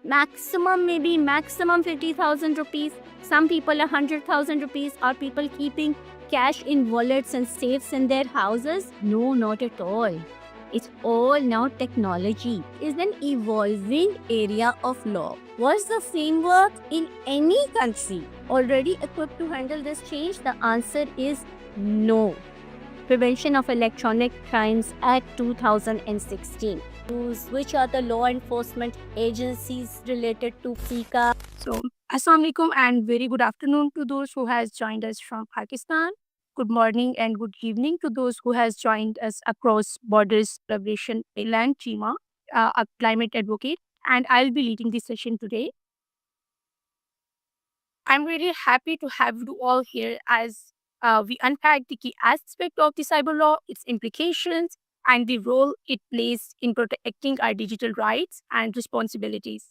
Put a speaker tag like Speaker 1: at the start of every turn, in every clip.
Speaker 1: maximum, maybe maximum 50,000 rupees. Some people 100,000 rupees. Are people keeping cash in wallets and safes in their houses? No, not at all. It's all now technology is an evolving area of law. Was the framework in any country already equipped to handle this change? The answer is no. Prevention of Electronic Crimes Act 2016. Which are the law enforcement agencies related to FICA?
Speaker 2: So, Assalamu alaikum and very good afternoon to those who has joined us from Pakistan. Good morning and good evening to those who has joined us across borders. Celebration Ilan Chima, a climate advocate, and I'll be leading this session today. I'm really happy to have you all here as we unpack the key aspect of the cyber law, its implications, and the role it plays in protecting our digital rights and responsibilities.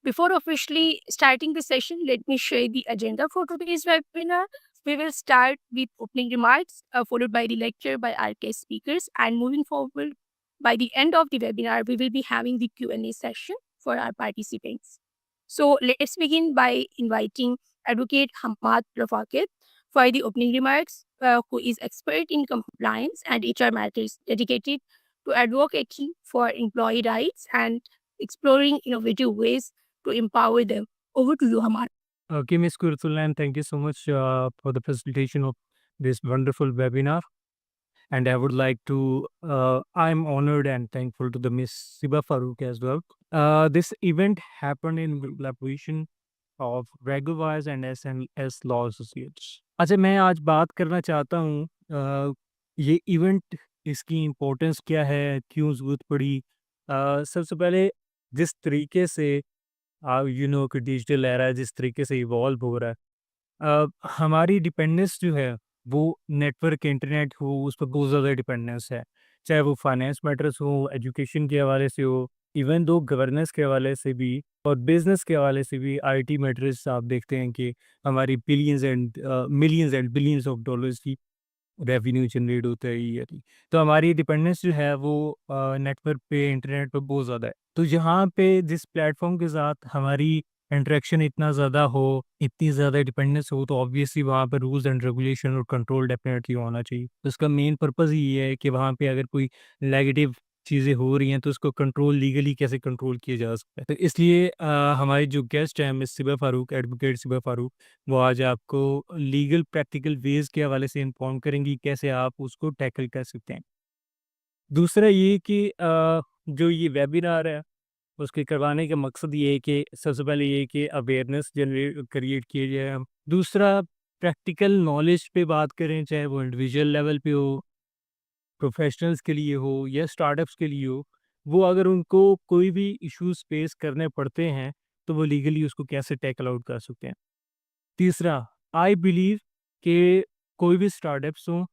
Speaker 2: Before officially starting the session, let me share the agenda for today's webinar. We will start with opening remarks, followed by the lecture by our guest speakers, and moving forward, by the end of the webinar, we will be having the Q&A session for our participants. So let's begin by inviting Advocate Hamad Rafaqat for the opening remarks, who is expert in compliance and HR matters, dedicated to advocating for employee rights and exploring innovative ways to empower them. Over to you, Hamad.
Speaker 3: Okay, Ms. Kurtulan, thank you so much for the presentation of this wonderful webinar. And I would like to, I'm honored and thankful to the Miss Siba Farooq as well. This event happened in collaboration of Regulwise and SNS Law Associates. अच्छा, मैं आज बात करना चाहता हूँ ये event, इसकी importance क्या है, क्यों ज़रूरत पड़ी। सबसे पहले जिस तरीके से कि डिजिटल एरा जिस तरीके से इवॉल्व हो रहा है, हमारी डिपेंडेंस जो है वो नेटवर्क इंटरनेट हो उस पर बहुत ज़्यादा डिपेंडेंस है, चाहे वो फाइनेंस मैटर्स हो, एजुकेशन के हवाले से हो, इवन दो गवर्नेंस के हवाले से भी और बिजनेस के हवाले से भी। आईटी मैटर्स आप देखते हैं कि हमारी billions and millions and billions of dollars की रेवेन्यू जनरेट होता है ईयरली। तो हमारी डिपेंडेंस जो है वो नेटवर्क पे, इंटरनेट पे बहुत ज़्यादा है। तो यहाँ पे जिस प्लेटफॉर्म के साथ हमारी इंटरेक्शन इतना ज़्यादा हो, इतनी ज़्यादा डिपेंडेंस हो, तो ऑब्वियसली वहाँ पर रूल्स एंड रेगुलेशन और कंट्रोल डेफिनेटली होना चाहिए। तो इसका मेन पर्पज़ ही ये है कि वहाँ पे अगर कोई नेगेटिव चीज़ें हो रही हैं तो उसको कंट्रोल लीगली कैसे कंट्रोल किया जा सकता है। तो इसलिए हमारी जो गेस्ट हैं मिस सिबा फ़ारूक, एडवोकेट सिबा फ़ारूक, वो आज आपको लीगल प्रैक्टिकल वेज़ के हवाले से इन्फॉर्म करेंगी, कैसे आप उसको टैकल कर सकते हैं। दूसरा ये कि जो ये वेबिनार है, उसके करवाने का मकसद ये है कि सबसे पहले ये है कि अवेयरनेस क्रिएट किया जाए। दूसरा, प्रैक्टिकल नॉलेज पे बात करें, चाहे वो इंडिविजुअल लेवल पे हो, प्रोफेशनल्स के लिए हो या स्टार्टअप्स के लिए हो, वो अगर उनको कोई भी इश्यूज़ फेस करने पड़ते हैं, तो वो लीगली उसको कैसे टैकल आउट कर सकते हैं। तीसरा, आई बिलीव कि कोई भी स्टार्टअप्स हों,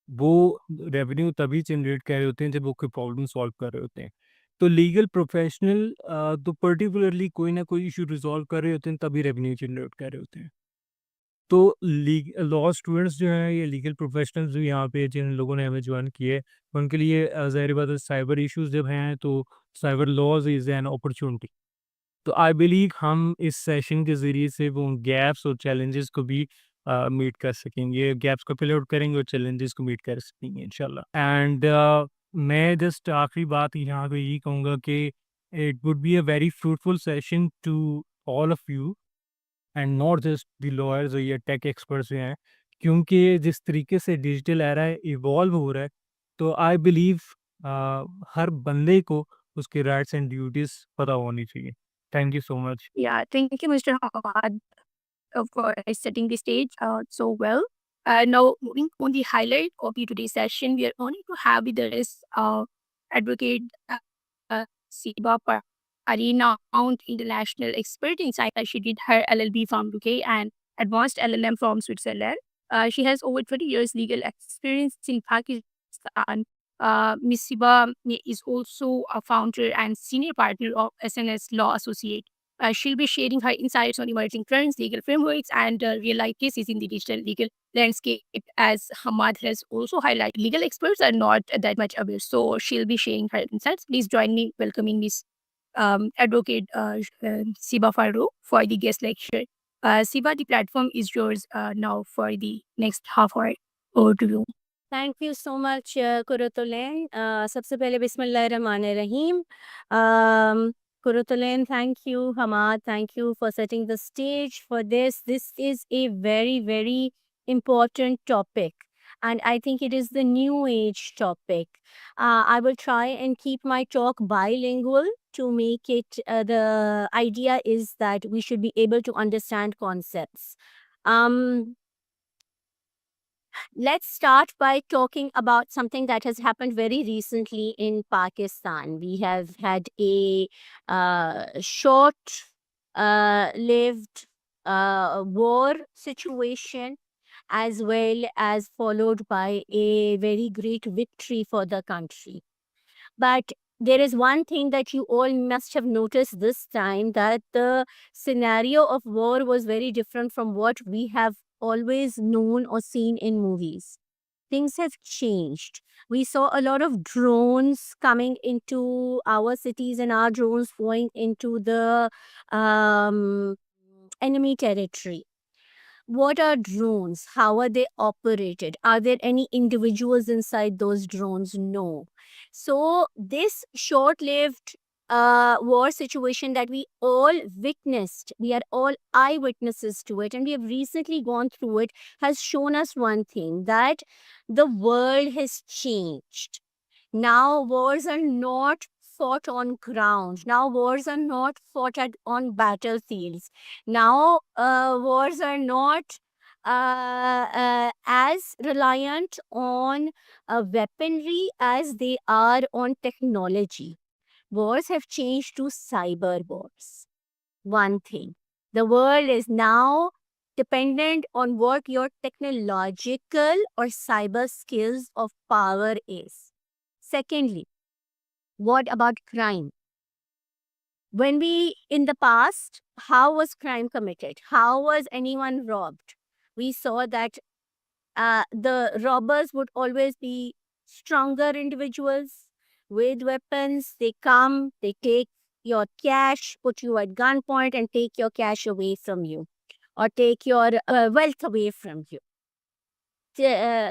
Speaker 3: वो रेवेन्यू तभी जनरेट कर रहे होते हैं जब वो कोई प्रॉब्लम सॉल्व कर रहे होते हैं। तो लीगल प्रोफेशनल तो पर्टिकुलरली कोई ना कोई इशू रिजॉल्व कर रहे होते हैं, तभी रेवेन्यू जनरेट कर रहे होते हैं। तो लॉ स्टूडेंट्स जो हैं, ये लीगल प्रोफेशनल्स जो यहाँ पे जिन लोगों ने हमें ज्वाइन किए, उनके लिए ज़ाहिर बात है साइबर इश्यूज जब हैं तो cyber laws is an opportunity. तो आई बिलीव हम इस सेशन के ज़रिए से वो गैप्स और चैलेंजेस को भी मीट कर सकेंगे, गैप्स को फिल आउट करेंगे और चैलेंजेस को मीट कर सकेंगे इंशाल्लाह। एंड मैं जस्ट आखिरी बात यहाँ पे यही कहूँगा कि it would be a very fruitful session to all of you and not just the lawyers या टेक एक्सपर्ट्स जो हैं, क्योंकि जिस तरीके से डिजिटल एरा इवॉल्व हो रहा है, तो आई बिलीव हर बंदे को उसके राइट्स एंड ड्यूटीज़ पता होनी चाहिए। Thank you so much.
Speaker 2: Yeah, thank you, Mr. Hamad, for setting the stage so well. Now, moving on the highlight of the today's session, we are honored to have with us Advocate Siba Arena, international expert in cyber. She did her LLB from UK and advanced LLM from Switzerland. She has over 20 years legal experience in Pakistan. Ms. Siba is also a founder and senior partner of SNS Law Associate. She'll be sharing her insights on emerging trends, legal frameworks, and real-life cases in the digital legal landscape. As Hamad has also highlighted, legal experts are not that much aware, so she'll be sharing her insights. Please join me welcoming Ms. Advocate Siba Farooq for the guest lecture. Siba, the platform is yours now for the next half hour. Over to you.
Speaker 1: Thank you so much, Kurutulen. सबसे पहले बिस्मिल्लाहिर्रहमानिर्रहीम. Kurutulen, thank you. Hamad, thank you for setting the stage for this. This is a very, very important topic. And I think it is the new age topic. I will try and keep my talk bilingual to make it, the idea is that we should be able to understand concepts. Let's start by talking about something that has happened very recently in Pakistan. We have had a short lived war situation, as well as followed by a very great victory for the country. But there is one thing that you all must have noticed this time, that the scenario of war was very different from what we have always known or seen in movies. Things have changed. We saw a lot of drones coming into our cities and our drones going into the enemy territory. What are drones? How are they operated? Are there any individuals inside those drones? No. So, this short lived war situation that we all witnessed, we are all eyewitnesses to it, and we have recently gone through it, has shown us one thing, that the world has changed. Now, wars are not fought on ground. Now, wars are not fought on battlefields. Now, wars are not as reliant on weaponry as they are on technology. Wars have changed to cyber wars. One thing, the world is now dependent on what your technological or cyber skills of power is. Secondly, what about crime? When in the past, how was crime committed? How was anyone robbed? We saw that the robbers would always be stronger individuals with weapons. They come, they take your cash, put you at gunpoint, and take your cash away from you, or take your wealth away from you,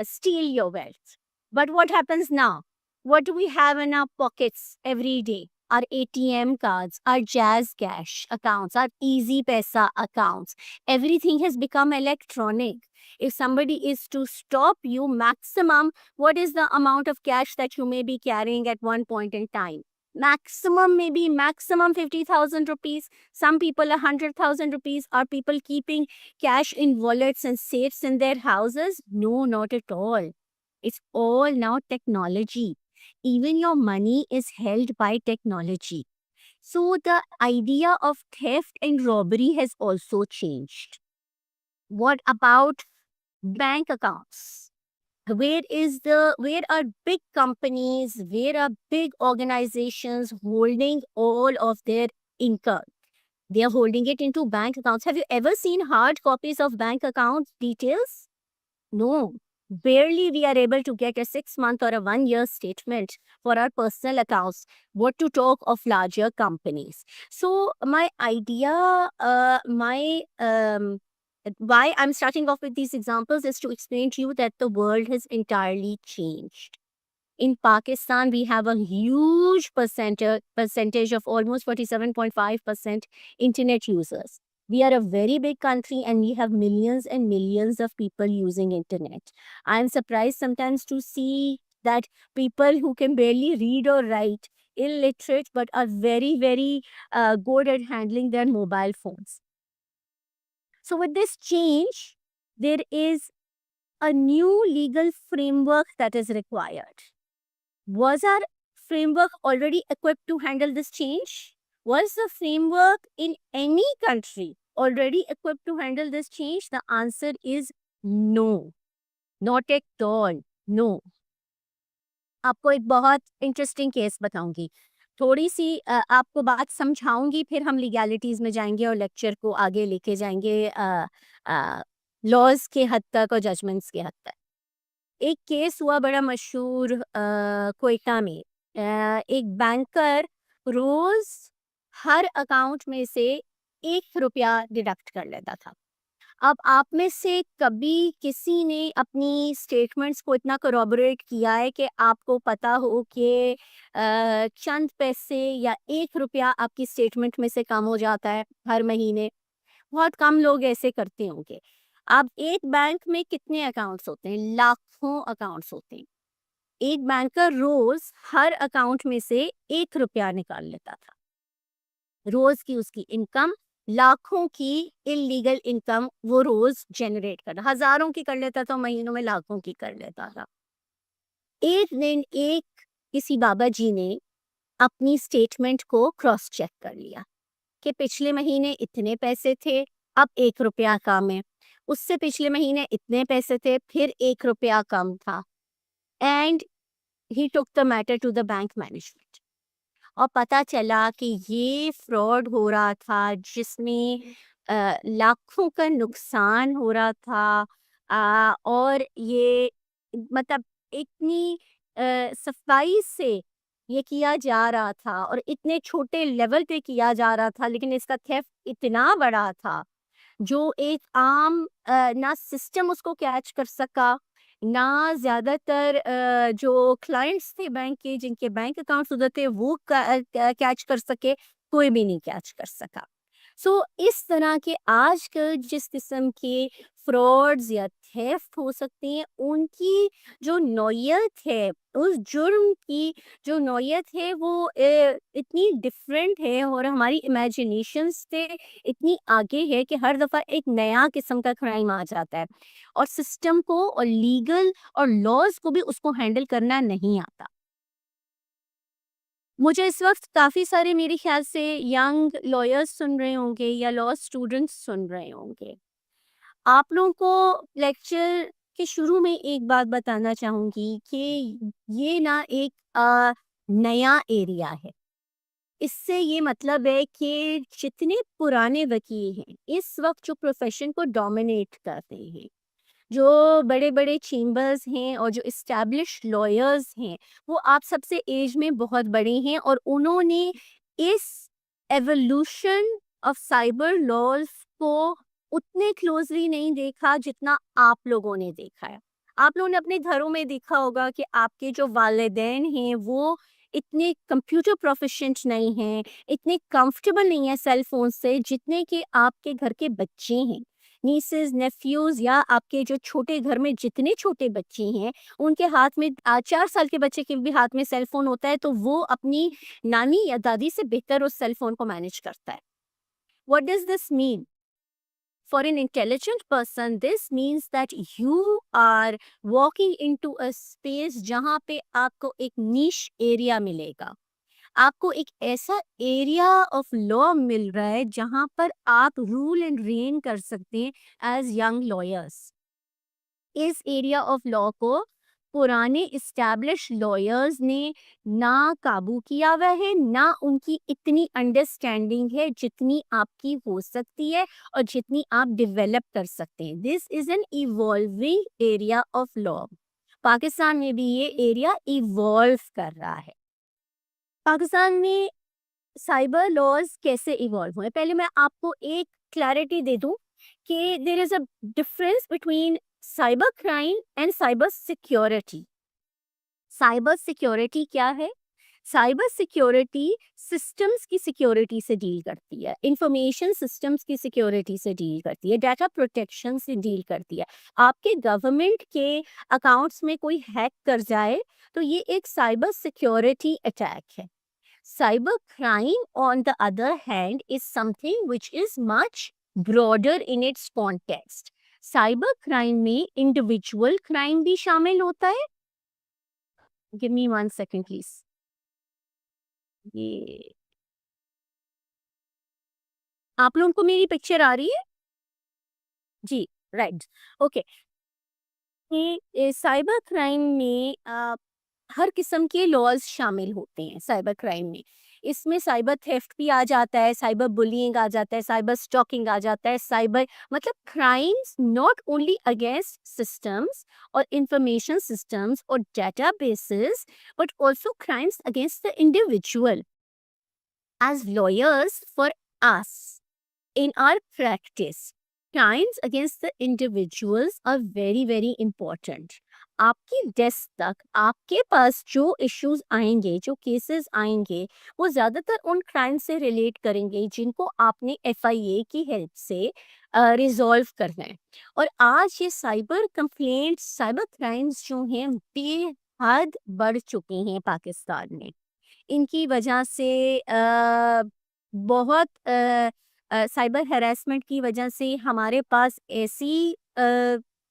Speaker 1: steal your wealth. But what happens now? What do we have in our pockets every day? Our ATM cards, our Jazz Cash accounts, our Easy Pesa accounts. Everything has become electronic. If somebody is to stop you, maximum, what is the amount of cash that you may be carrying at one point in time? Maximum, maybe maximum 50,000 rupees. Some people 100,000 rupees. Are people keeping cash in wallets and safes in their houses? No, not at all. It's all now technology. Even your money is held by technology. So the idea of theft and robbery has also changed. What about bank accounts? Where are big companies, where are big organizations holding all of their income? They are holding it into bank accounts. Have you ever seen hard copies of bank account details? No. Barely we are able to get a 6-month or a 1-year statement for our personal accounts. What to talk of larger companies? So my idea, why I'm starting off with these examples is to explain to you that the world has entirely changed. In Pakistan, we have a huge percentage of almost 47.5% internet users. We are a very big country and we have millions and millions of people using internet. I am surprised sometimes to see that people who can barely read or write, illiterate, but are very, very good at handling their mobile phones. So with this change, there is a new legal framework that is required. Was our framework already equipped to handle this change? Was the framework in any country already equipped to handle this change? The answer is no. Not at all. No. आपको एक बहुत interesting case बताऊंगी. थोड़ी सी आपको बात समझाऊंगी, फिर हम legalities में जाएंगे और लेक्चर को आगे लेके जाएंगे लॉज के हद तक और जजमेंट्स के हद तक. एक केस हुआ बड़ा मशहूर कोयटा में. एक बैंकर रोज हर अकाउंट में से 1 रुपया डिडक्ट कर लेता था। अब आप में से कभी किसी ने अपनी स्टेटमेंट्स को इतना कोरॉबोरेट किया है कि आपको पता हो कि चंद पैसे या 1 रुपया आपकी स्टेटमेंट में से कम हो जाता है हर महीने? बहुत कम लोग ऐसे करते होंगे। अब एक बैंक में कितने अकाउंट्स होते हैं? लाखों अकाउंट्स होते हैं। एक बैंकर रोज़ हर अकाउंट में से 1 रुपया निकाल लेता था। रोज़ की उसकी इनकम लाखों की इल्लीगल इनकम वो रोज़ जनरेट कर रहा, हज़ारों की कर लेता था, महीनों में लाखों की कर लेता था। एक दिन एक किसी बाबा जी ने अपनी स्टेटमेंट को क्रॉस चेक कर लिया कि पिछले महीने इतने पैसे थे, अब 1 रुपया कम है। उससे पिछले महीने इतने पैसे थे, फिर 1 रुपया कम था। And he took the matter to the bank management और पता चला कि ये फ्रॉड हो रहा था जिसमें लाखों का नुकसान हो रहा था। और ये मतलब इतनी सफाई से ये किया जा रहा था और इतने छोटे लेवल पे किया जा रहा था, लेकिन इसका थेफ्ट इतना बड़ा था जो एक आम ना सिस्टम उसको कैच कर सका, ना ज़्यादातर जो क्लाइंट्स थे बैंक के जिनके बैंक अकाउंट्स उधर थे वो कैच कर सके, कोई भी नहीं कैच कर सका। सो इस तरह के आजकल जिस किस्म के फ्रॉड्स या थेफ्ट हो सकते हैं, उनकी जो नौयत है, उस जुर्म की जो नौयत है वो इतनी डिफरेंट है और हमारी इमेजिनेशन से इतनी आगे है कि हर दफ़ा एक नया किस्म का क्राइम आ जाता है और सिस्टम को और लीगल और लॉज को भी उसको हैंडल करना नहीं आता। मुझे इस वक्त काफ़ी सारे मेरे ख्याल से यंग लॉयर्स सुन रहे होंगे या लॉ स्टूडेंट्स सुन रहे होंगे। आप लोगों को लेक्चर के शुरू में एक बात बताना चाहूँगी कि ये ना एक नया एरिया है। इससे ये मतलब है कि जितने पुराने वकील हैं, इस वक्त जो प्रोफ़ेशन को डोमिनेट कर रहे हैं, जो बड़े-बड़े चेम्बर्स हैं और जो एस्टैब्लिश्ड लॉयर्स हैं, वो आप सबसे एज में बहुत बड़े हैं और उन्होंने इस एवोल्यूशन ऑफ साइबर लॉज़ को उतने क्लोज़ली नहीं देखा जितना आप लोगों ने देखा है। आप लोगों ने अपने घरों में देखा होगा कि आपके जो वालिदैन हैं, वो इतने कंप्यूटर प्रोफिशिएंट नहीं हैं, इतने कंफर्टेबल नहीं हैं सेल फ़ोन से जितने कि आपके घर के बच्चे हैं। नीसेस, नेफ्यूज़ या आपके जो छोटे घर में जितने छोटे बच्चे हैं, उनके हाथ में 4 साल के बच्चे के भी हाथ में सेल फ़ोन होता है, तो वो अपनी नानी या दादी से बेहतर उस सेल फ़ोन को मैनेज करता है। What does this mean? For an intelligent person, this means that you are walking into a space जहाँ पे आपको एक niche area मिलेगा। आपको एक ऐसा एरिया ऑफ लॉ मिल रहा है जहाँ पर आप रूल एंड रेन कर सकते हैं एज यंग लॉयर्स। इस एरिया ऑफ लॉ को पुराने इस्टेब्लिश लॉयर्स ने ना काबू किया हुआ है, ना उनकी इतनी अंडरस्टैंडिंग है जितनी आपकी हो सकती है और जितनी आप डेवलप कर सकते हैं। This is N evolving area of law. Pakistan में भी ये एरिया इवॉल्व कर रहा है। पाकिस्तान में साइबर लॉज कैसे इवॉल्व हुए? पहले मैं आपको एक क्लैरिटी दे दूं कि there is a difference between cyber crime and cyber security. Cyber security क्या है? साइबर सिक्योरिटी सिस्टम्स की सिक्योरिटी से डील करती है, इंफॉर्मेशन सिस्टम्स की सिक्योरिटी से डील करती है, डाटा प्रोटेक्शन से डील करती है। आपके गवर्नमेंट के अकाउंट्स में कोई हैक कर जाए तो ये एक साइबर सिक्योरिटी अटैक है। Cyber crime, on the other hand, is something which is much broader in its context. Cyber crime में individual crime भी शामिल होता है। Give me 1 second, please. ये आप लोगों को मेरी पिक्चर आ रही है? जी, राइट, ओके। ये साइबर क्राइम में हर किस्म के लॉज शामिल होते हैं साइबर क्राइम में। इसमें साइबर थेफ्ट भी आ जाता है, साइबर बुलिंग आ जाता है, साइबर स्टॉकिंग आ जाता है, साइबर मतलब crimes not only against systems और इंफॉर्मेशन सिस्टम्स और databases, but also crimes against the individual. as lawyers, for us, in our practice, crimes against the individuals are very, very important. आपकी desk तक आपके पास जो issues आएंगे, जो cases आएंगे, वो ज़्यादातर उन क्राइम से रिलेट करेंगे जिनको आपने एफआईए की हेल्प से रिजॉल्व करना है। और आज ये साइबर कंप्लेंट्स, साइबर क्राइम्स जो हैं बेहद बढ़ चुके हैं पाकिस्तान में। इनकी वजह से बहुत साइबर हैरेसमेंट की वजह से हमारे पास ऐसी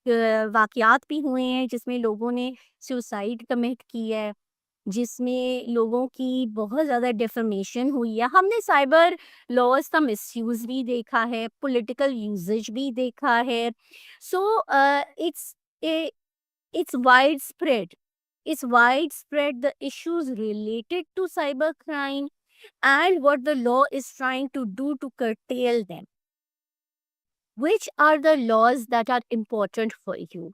Speaker 1: वाक़यात भी हुए हैं जिसमें लोगों ने सुसाइड कमिट की है, जिसमें लोगों की बहुत ज़्यादा डिफेमेशन हुई है। हमने साइबर लॉज़ का मिसयूज़ भी देखा है, पॉलिटिकल यूसेज भी देखा है। So it's a it's widespread. It's widespread the issues related to cybercrime and what the law is trying to do to curtail them. Which are the laws that are important for you?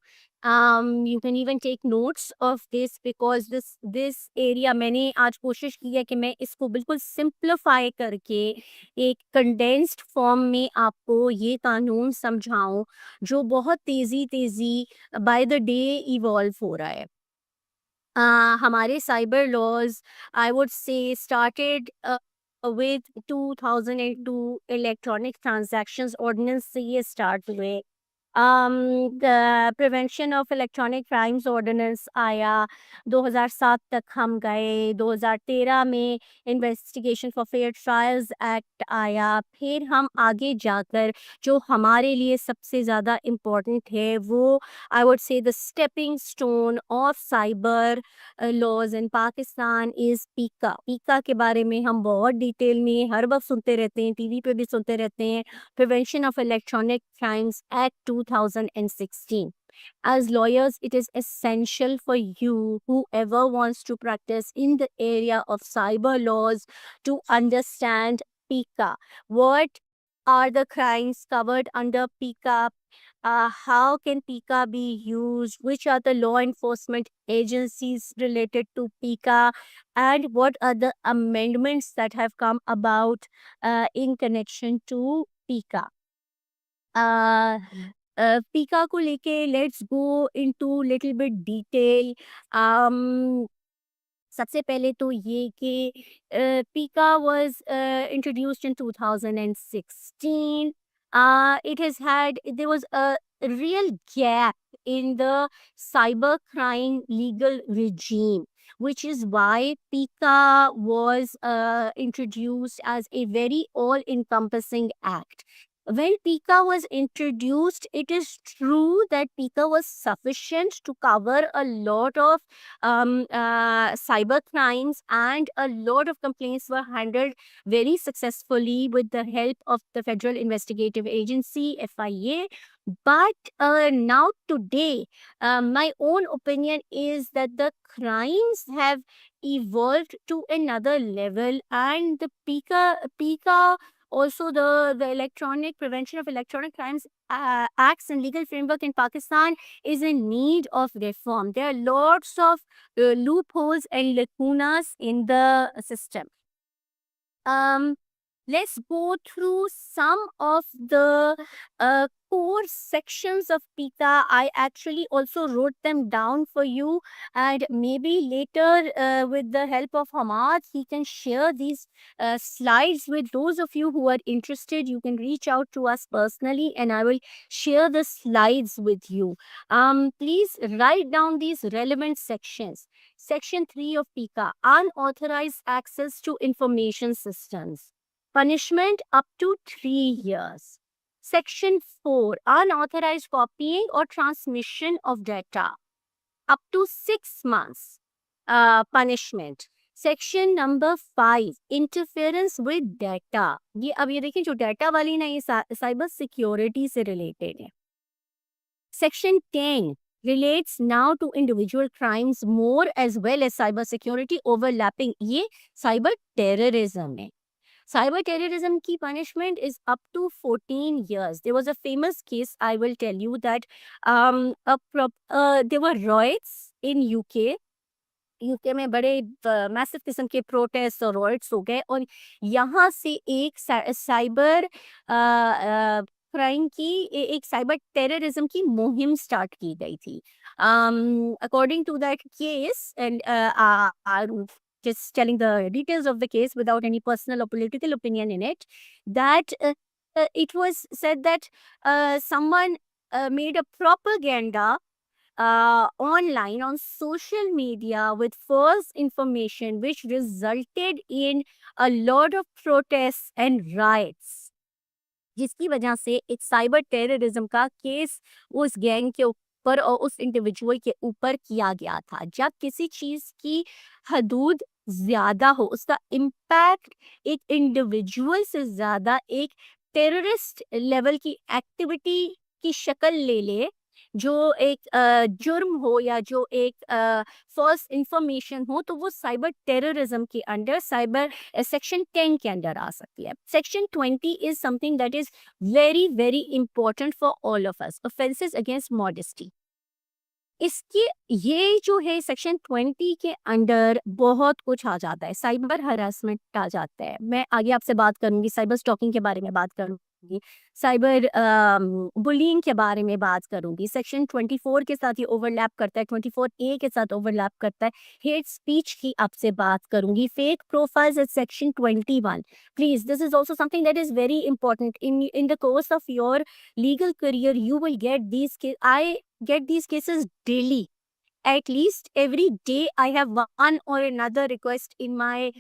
Speaker 1: You can even take notes of this because this area मैंने आज कोशिश की है कि मैं इसको बिल्कुल simplify करके एक कंडेंस्ड फॉर्म में आपको ये कानून समझाऊं जो बहुत तेजी बाय द डे इवॉल्व हो रहा है। हमारे cyber laws I would say started with 2002 electronic transactions ordinance से ये स्टार्ट हुए। The prevention of electronic crimes ordinance आया, 2007 तक हम गए, 2013 में investigation for fair trials act आया, फिर हम आगे जाकर जो हमारे लिए सबसे ज़्यादा इम्पोर्टेंट है वो I would say the stepping stone of cyber laws in Pakistan is PECA. PECA के बारे में हम बहुत डिटेल में हर वक्त सुनते रहते हैं, टीवी पे भी सुनते रहते हैं। Prevention of Electronic Crimes Act 2016. As lawyers, it is essential for you, whoever wants to practice in the area of cyber laws, to understand PICA. What are the crimes covered under PICA? How can PICA be used? Which are the law enforcement agencies related to PICA? And what are the amendments that have come about in connection to PICA? पीका को लेके let's go into little bit detail. सबसे पहले तो ये कि पीका was introduced in 2016। it has had there was a real gap in the cybercrime legal regime, which is why PICA was introduced as a very all encompassing act. When PICA was introduced, it is true that PICA was sufficient to cover a lot of cyber crimes, and a lot of complaints were handled very successfully with the help of the Federal Investigative Agency, FIA. But now today, my own opinion is that the crimes have evolved to another level, and the PICA also the electronic prevention of electronic crimes acts and legal framework in Pakistan is in need of reform. There are lots of loopholes and lacunas in the system. Let's go through some of the core sections of PICA. I actually also wrote them down for you, and maybe later with the help of Hamad, he can share these slides with those of you who are interested. You can reach out to us personally and I will share the slides with you. Please write down these relevant sections. Section 3 of PICA, unauthorized access to information systems. Punishment up to 3 years. Section 4, unauthorized copying or transmission of data. Up to 6 months. Punishment. Section number 5, interference with data. ये अब ये देखिए जो data वाली ना ये cyber security से related है. Section 10 relates now to individual crimes more as well as cyber security overlapping. ये cyber terrorism है. Cyber terrorism की punishment is up to 14 years. There was a famous case, I will tell you, that there were riots in UK UK में बड़े massive किस्म के protest और riots हो गए और यहाँ से एक साइबर क्राइम की एक साइबर टेररिज्म की मुहिम स्टार्ट की गई थी. According to that case, and I'm just telling the details of the case without any personal or political opinion in it, that it was said that someone made a propaganda online on social media with false information, which resulted in a lot of protests and riots. जिसकी वजह से एक cyber terrorism का case उस gang के ऊपर और उस इंडिविजुअल के ऊपर किया गया था. जब किसी चीज की हदूद ज्यादा हो, उसका इम्पैक्ट एक इंडिविजुअल से ज्यादा एक टेररिस्ट लेवल की एक्टिविटी की शक्ल ले ले, जो एक जुर्म हो या जो एक फॉल्स इंफॉर्मेशन हो, तो वो साइबर टेररिज्म के अंडर साइबर सेक्शन 10 के अंदर आ सकती है. Section 20 is something that is very very important for all of us, offences against modesty. इसके ये जो है सेक्शन 20 के अंडर बहुत कुछ आ जाता है. साइबर हरासमेंट आ जाता है. मैं आगे आपसे बात करूंगी, साइबर स्टॉकिंग के बारे में बात करूंगी, साइबर बुलिंग के बारे में बात करूंगी. सेक्शन 24 के साथ ये ओवरलैप करता है, 24A के साथ ओवरलैप करता है. हेट स्पीच की आपसे बात करूंगी. Fake profiles at section 21. Please, this is also something that is very important in the course of your legal career. You will get these I get these cases daily. At least every day I have one or another request in my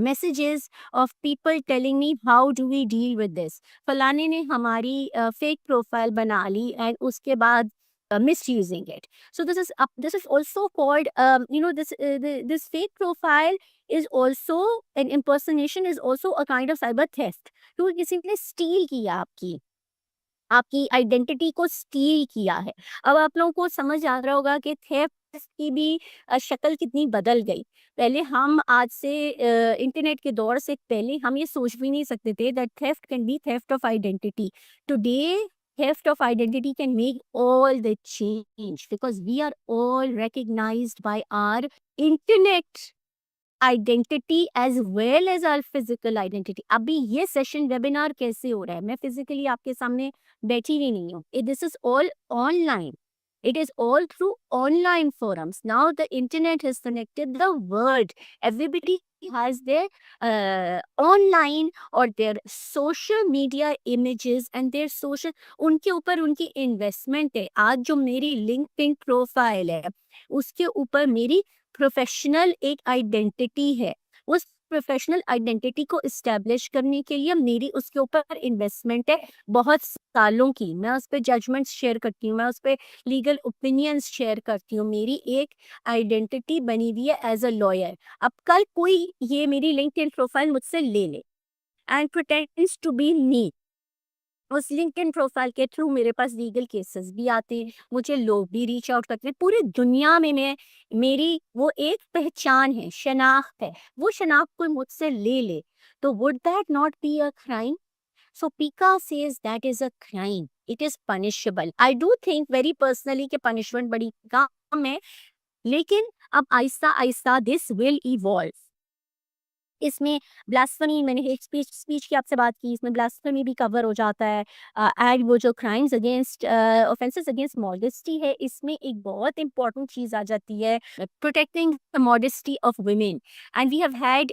Speaker 1: messages of people telling me how do we deal with this. फलाने ने हमारी fake profile बना ली and उसके बाद misusing it. So this is also called this fake profile is also an impersonation, is also a kind of cyber theft. तो किसी ने steal किया आपकी आइडेंटिटी को स्टील किया है. अब आप लोगों को समझ आ रहा होगा कि थेफ्ट की भी शक्ल कितनी बदल गई. पहले हम आज से इंटरनेट के दौर से पहले हम ये सोच भी नहीं सकते थे that theft can be theft of identity. Today theft of identity can make all the change because we are all recognized by our internet identity as well as our physical identity. अभी ये session webinar कैसे हो रहा है, मैं physically आपके सामने बैठी भी नहीं हूँ. This is all online. It is all through online forums. Now the internet has connected the world. Everybody has their online or their social media images and their social, उनके ऊपर उनकी इन्वेस्टमेंट है. आज जो मेरी लिंक्डइन प्रोफाइल है उसके ऊपर मेरी प्रोफेशनल एक आइडेंटिटी है. उस प्रोफेशनल आइडेंटिटी को इस्टेब्लिश करने के लिए मेरी उसके ऊपर इन्वेस्टमेंट है बहुत सालों की. मैं उस पर जजमेंट्स शेयर करती हूँ, मैं उस पर लीगल ओपिनियंस शेयर करती हूँ. मेरी एक आइडेंटिटी बनी हुई है एज अ लॉयर. अब कल कोई ये मेरी लिंक्डइन प्रोफाइल मुझसे ले ले एंड प्रिटेंड्स टू बी मी. उस लिंक्डइन प्रोफाइल के थ्रू मेरे पास लीगल केसेस भी आते हैं, मुझे लोग भी रीच आउट करते हैं. पूरी दुनिया में मैं मेरी वो एक पहचान है, शनाख्त है. वो शनाख्त कोई मुझसे ले ले तो would that not be a crime? So Pika says that is a crime. It is punishable. I do think very personally कि punishment बड़ी कम है, लेकिन अब Aahista Aahista this will evolve. इसमें ब्लास्फेमी, मैंने हेट स्पीच की आपसे बात की, इसमें ब्लास्फेमी भी कवर हो जाता है. एंड वो जो crimes against offenses against modesty है, इसमें एक बहुत इंपॉर्टेंट चीज़ आ जाती है, protecting the modesty of women. And we have had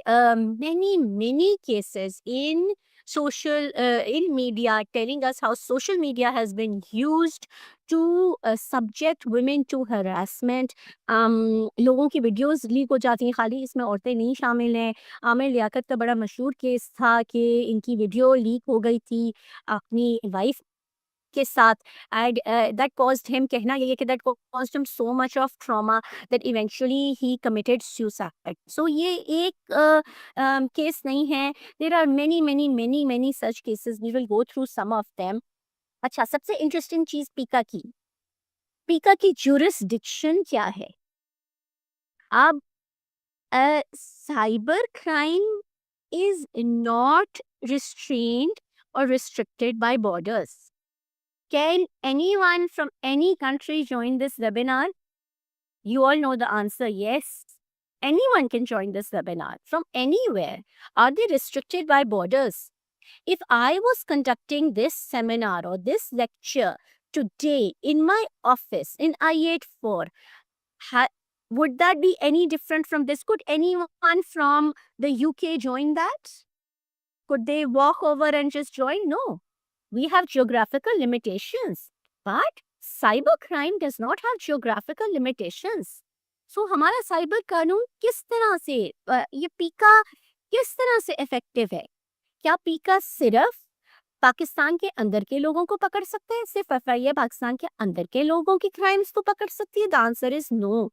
Speaker 1: many cases in in media telling us how social media has been used to subject women to harassment. लोगों की वीडियोस लीक हो जाती हैं, खाली इसमें औरतें नहीं शामिल हैं. आमिर लियाकत का बड़ा मशहूर केस था कि इनकी वीडियो लीक हो गई थी अपनी वाइफ के साथ. एंड दैट कॉज्ड हिम, कहना ये है कि that caused him so much of trauma that eventually he committed suicide. So ये एक केस नहीं है, there are many many many many such cases. We will go through some of them. अच्छा, सबसे इंटरेस्टिंग चीज पीका की जुरिस्डिक्शन क्या है. अब cyber crime is not restrained or restricted by borders. Can anyone from any country join this webinar? You all know the answer, yes. Anyone can join this webinar from anywhere. Are they restricted by borders? If I was conducting this seminar or this lecture today in my office in I-84, would that be any different from this? Could anyone from the UK join that? Could they walk over and just join? No. We have geographical limitations. But cybercrime does not have geographical limitations. So हमारा cyber कानून किस तरह से ये पीका किस तरह से इफेक्टिव है? क्या पीका सिर्फ पाकिस्तान के अंदर के लोगों को पकड़ सकते हैं? सिर्फ एफआईए पाकिस्तान के अंदर के लोगों की क्राइम्स को पकड़ सकती है? The answer is no.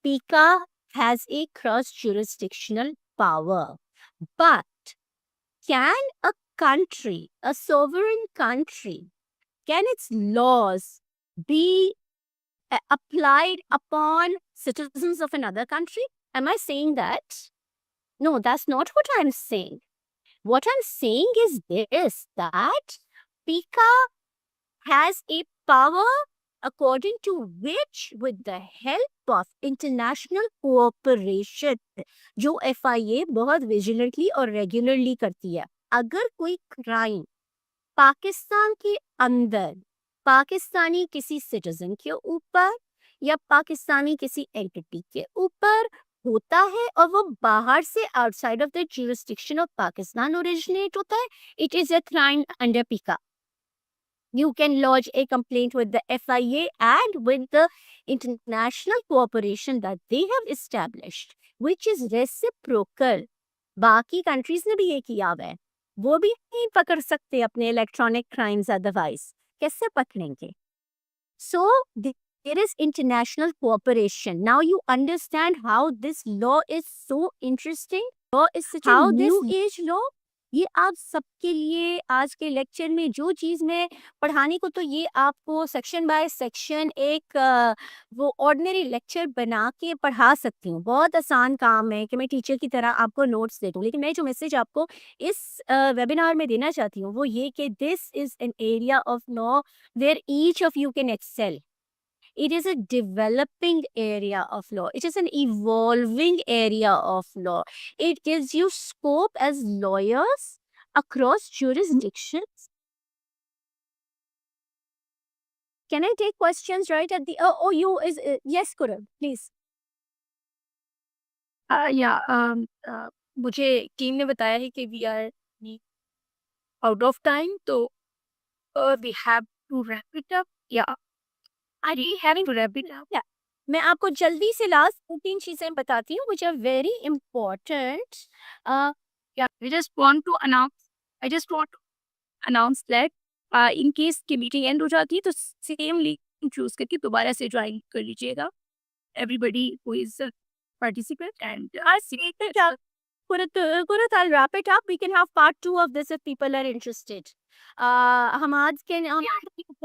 Speaker 1: PECA has a cross jurisdictional power. But can a country, a sovereign country, can its laws be applied upon citizens of another country? Am I saying that? No, that's not what I'm saying. What I'm saying is this, that PICA has a power according to which, with the help of international cooperation, जो FIA बहुत vigilantly और regularly करती है, अगर कोई crime Pakistan के अंदर पाकिस्तानी किसी सिटीजन के ऊपर या पाकिस्तानी किसी एंटिटी के ऊपर होता है और वो बाहर से outside of the jurisdiction of Pakistan originate होता है, it is a crime under पीका. You can lodge a complaint with the FIA and with the international cooperation that they have established, which is reciprocal. बाकी countries ने भी ये किया हुआ है. वो भी नहीं पकड़ सकते अपने इलेक्ट्रॉनिक क्राइम्स अदरवाइज. कैसे पकड़ेंगे? So there is international cooperation. Now you understand how this law is so interesting. Law is such a new age law. ये आप सबके लिए आज के लेक्चर में जो चीज मैं पढ़ाने को, तो ये आपको सेक्शन बाय सेक्शन एक वो ऑर्डिनरी लेक्चर बना के पढ़ा सकती हूँ. बहुत आसान काम है कि मैं टीचर की तरह आपको नोट्स दे दूँ. लेकिन मैं जो मैसेज आपको इस वेबिनार में देना चाहती हूँ वो ये कि this is an area of law where each of you can excel. It is a developing area of law. It is an evolving area of law. It gives you scope as lawyers across jurisdictions. Can I take questions right at the... you is... yes, Kuram, please.
Speaker 2: मुझे team ने बताया है कि we are out of time, तो we have to wrap it up. या I really having to wrap it up.
Speaker 1: मैं आपको जल्दी से लास्ट 2-3 चीजें बताती हूँ which are very important.
Speaker 2: Yeah, I just want to announce that in case की मीटिंग एंड हो जाती है तो सेम लिंक चूज करके दोबारा से ज्वाइन कर लीजिएगा. Everybody who is a participant and
Speaker 1: I see it up. Kurat, I'll wrap it up. We can have part 2 of this if people are interested. Hamad can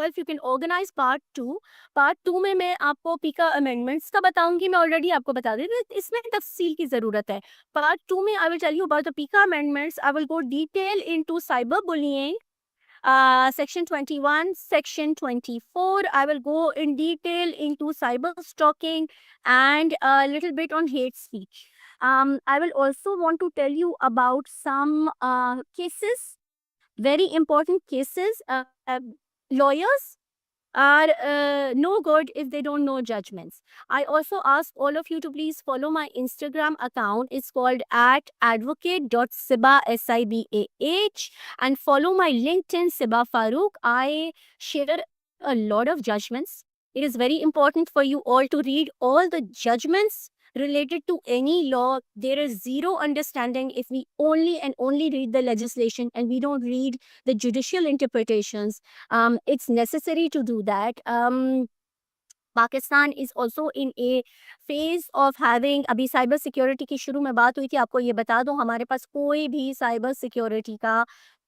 Speaker 1: if you can organize part 2. Part 2 में मैं आपको पीका amendments का बताऊंगी. मैं already आपको बता दी थी, इसमें तफसील की जरूरत है. पार्ट 2 में I will tell you about the PICA amendments. I will go detail into cyber bullying. Section 21, Section 24. I will go in detail into cyber stalking and a little bit on hate speech. I will also want to tell you about some cases, very important cases. Lawyers are no good if they don't know judgments. I also ask all of you to please follow my Instagram account. It's called @advocate.sibah, SIBAH, and follow my LinkedIn, Sibah Farooq. I share a lot of judgments. It is very important for you all to read all the judgments related to any law. There is zero understanding if we only and only read the legislation and we don't read the judicial interpretations. It's necessary to do that. Pakistan is also in a phase of having, अभी cyber security की शुरू में बात हुई थी, आपको ये बता दूं, हमारे पास कोई भी साइबर सिक्योरिटी का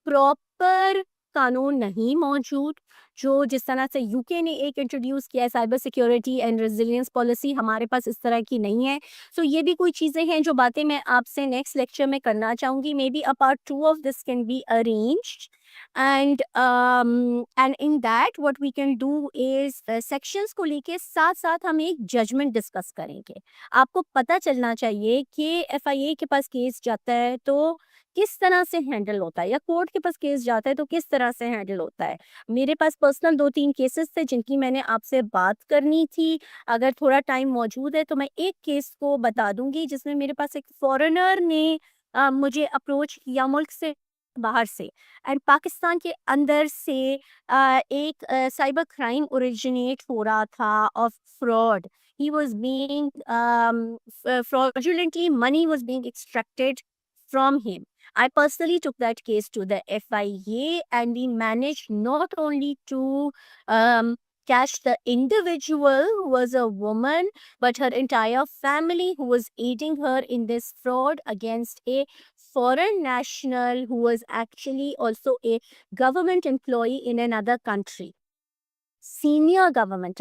Speaker 1: प्रॉपर कानून नहीं मौजूद, जो जिस तरह से यूके ने एक इंट्रोड्यूस किया है cyber security and resilience policy, हमारे पास इस तरह की नहीं है। सो ये भी कोई चीज़ें हैं जो बातें मैं आपसे नेक्स्ट लेक्चर में करना चाहूँगी। Maybe a part 2 of this can be arranged and in that what we can do is sections को लेके साथ-साथ हम एक जजमेंट डिस्कस करेंगे। आपको पता चलना चाहिए कि एफआईए के पास केस जाता है तो किस तरह से हैंडल होता है, या कोर्ट के पास केस जाता है तो किस तरह से हैंडल होता है। मेरे पास पर्सनल 2-3 केसेस थे जिनकी मैंने आपसे बात करनी थी। अगर थोड़ा टाइम मौजूद है तो मैं एक केस को बता दूँगी जिसमें मेरे पास एक फ़ॉरेनर ने मुझे अप्रोच किया मुल्क से बाहर से, एंड पाकिस्तान के अंदर से एक साइबर क्राइम ओरिजिनेट हो रहा था of fraud. He was being fraudulently, money was being extracted from him. I personally took that case to the FIA, and we managed not only to um, catch the individual who was a woman, but her entire family who was aiding her in this fraud against a foreign national who was actually also a government employee in another country. Senior government